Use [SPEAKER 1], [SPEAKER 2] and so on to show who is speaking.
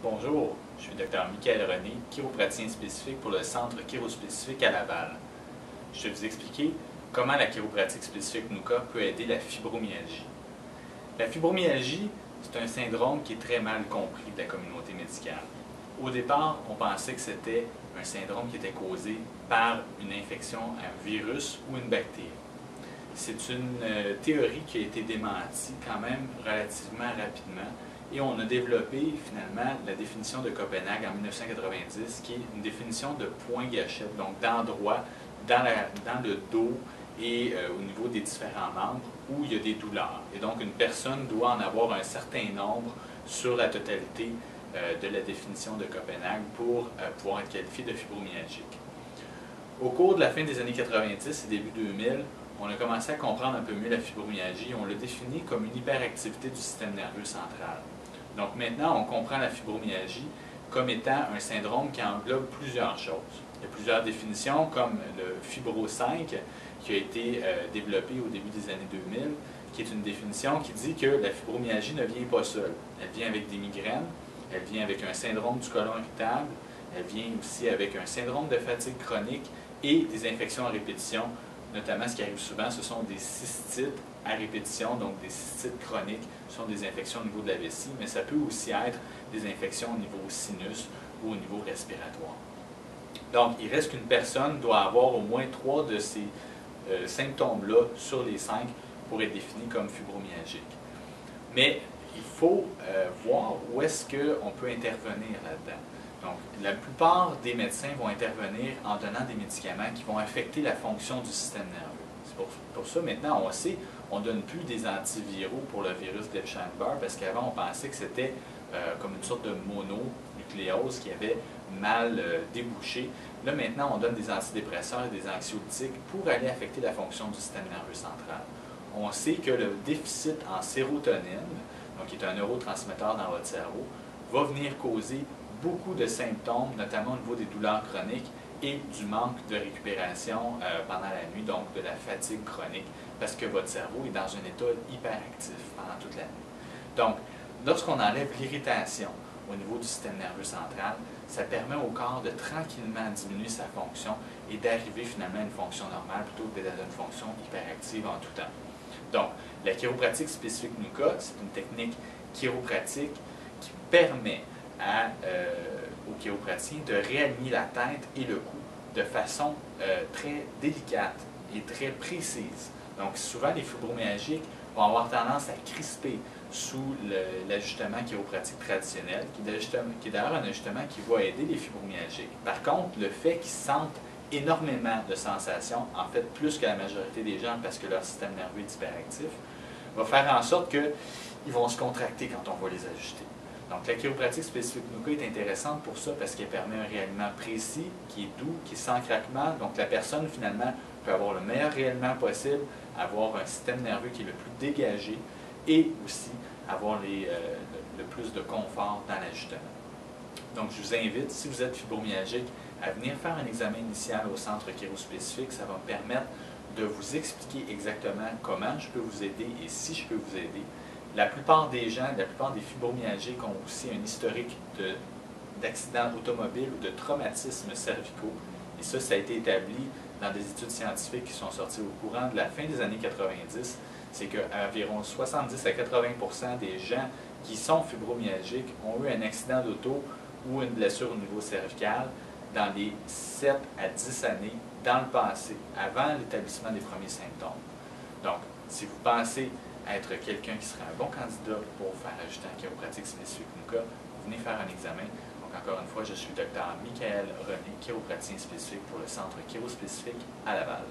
[SPEAKER 1] Bonjour, je suis Dr Michael René, chiropraticien spécifique pour le Centre chirospécifique à Laval. Je vais vous expliquer comment la chiropratique spécifique NUCA peut aider la fibromyalgie. La fibromyalgie, c'est un syndrome qui est très mal compris de la communauté médicale. Au départ, on pensait que c'était un syndrome qui était causé par une infection à un virus ou une bactérie. C'est une théorie qui a été démentie quand même relativement rapidement et on a développé finalement la définition de Copenhague en 1990 qui est une définition de point gâchette, donc d'endroit dans le dos et au niveau des différents membres où il y a des douleurs. Et donc une personne doit en avoir un certain nombre sur la totalité de la définition de Copenhague pour pouvoir être qualifié de fibromyalgique. Au cours de la fin des années 90 et début 2000, on a commencé à comprendre un peu mieux la fibromyalgie. On l'a définie comme une hyperactivité du système nerveux central. Donc maintenant, on comprend la fibromyalgie comme étant un syndrome qui englobe plusieurs choses. Il y a plusieurs définitions, comme le Fibro 5, qui a été développé au début des années 2000, qui est une définition qui dit que la fibromyalgie ne vient pas seule. Elle vient avec des migraines, elle vient avec un syndrome du côlon irritable, elle vient aussi avec un syndrome de fatigue chronique et des infections à répétition. Notamment, ce qui arrive souvent, ce sont des cystites à répétition, donc des cystites chroniques, ce sont des infections au niveau de la vessie, mais ça peut aussi être des infections au niveau sinus ou au niveau respiratoire. Donc, il reste qu'une personne doit avoir au moins 3 de ces symptômes-là sur les 5 pour être définie comme fibromyalgique. Mais il faut voir où est-ce qu'on peut intervenir là-dedans. Donc, la plupart des médecins vont intervenir en donnant des médicaments qui vont affecter la fonction du système nerveux. C'est pour ça, maintenant, on sait, on ne donne plus des antiviraux pour le virus d'Epstein-Barr parce qu'avant, on pensait que c'était comme une sorte de mononucléose qui avait mal débouché. Là, maintenant, on donne des antidépresseurs et des anxiolytiques pour aller affecter la fonction du système nerveux central. On sait que le déficit en sérotonine, donc qui est un neurotransmetteur dans votre cerveau, va venir causer beaucoup de symptômes, notamment au niveau des douleurs chroniques et du manque de récupération pendant la nuit, donc de la fatigue chronique, parce que votre cerveau est dans un état hyperactif pendant toute la nuit. Donc, lorsqu'on enlève l'irritation au niveau du système nerveux central, ça permet au corps de tranquillement diminuer sa fonction et d'arriver finalement à une fonction normale plutôt que d'être dans une fonction hyperactive en tout temps. Donc, la chiropratique spécifique NUCA, c'est une technique chiropratique qui permet aux chiropraticiens de réaligner la tête et le cou de façon très délicate et très précise. Donc souvent les fibromyalgiques vont avoir tendance à crisper sous l'ajustement chiropratique traditionnel, qui est d'ailleurs un ajustement qui va aider les fibromyalgiques. Par contre, le fait qu'ils sentent énormément de sensations, en fait plus que la majorité des gens parce que leur système nerveux est hyperactif, va faire en sorte qu'ils vont se contracter quand on va les ajuster. Donc, la chiropratique spécifique NUCA est intéressante pour ça parce qu'elle permet un réalignement précis, qui est doux, qui est sans craquement. Donc, la personne, finalement, peut avoir le meilleur réalignement possible, avoir un système nerveux qui est le plus dégagé et aussi avoir le plus de confort dans l'ajustement. Donc, je vous invite, si vous êtes fibromyalgique, à venir faire un examen initial au centre chirospécifique. Ça va me permettre de vous expliquer exactement comment je peux vous aider et si je peux vous aider. La plupart des gens, la plupart des fibromyalgiques ont aussi un historique d'accidents automobiles ou de traumatismes cervicaux. Et ça a été établi dans des études scientifiques qui sont sorties au courant de la fin des années 90. C'est qu'environ 70 à 80% des gens qui sont fibromyalgiques ont eu un accident d'auto ou une blessure au niveau cervical dans les 7 à 10 années dans le passé, avant l'établissement des premiers symptômes. Donc, si vous pensez être quelqu'un qui serait un bon candidat pour faire ajuster en chiropratique spécifique NUCA, venez faire un examen. Donc encore une fois, je suis Dr Michael René, chiropraticien spécifique pour le Centre chirospécifique à Laval.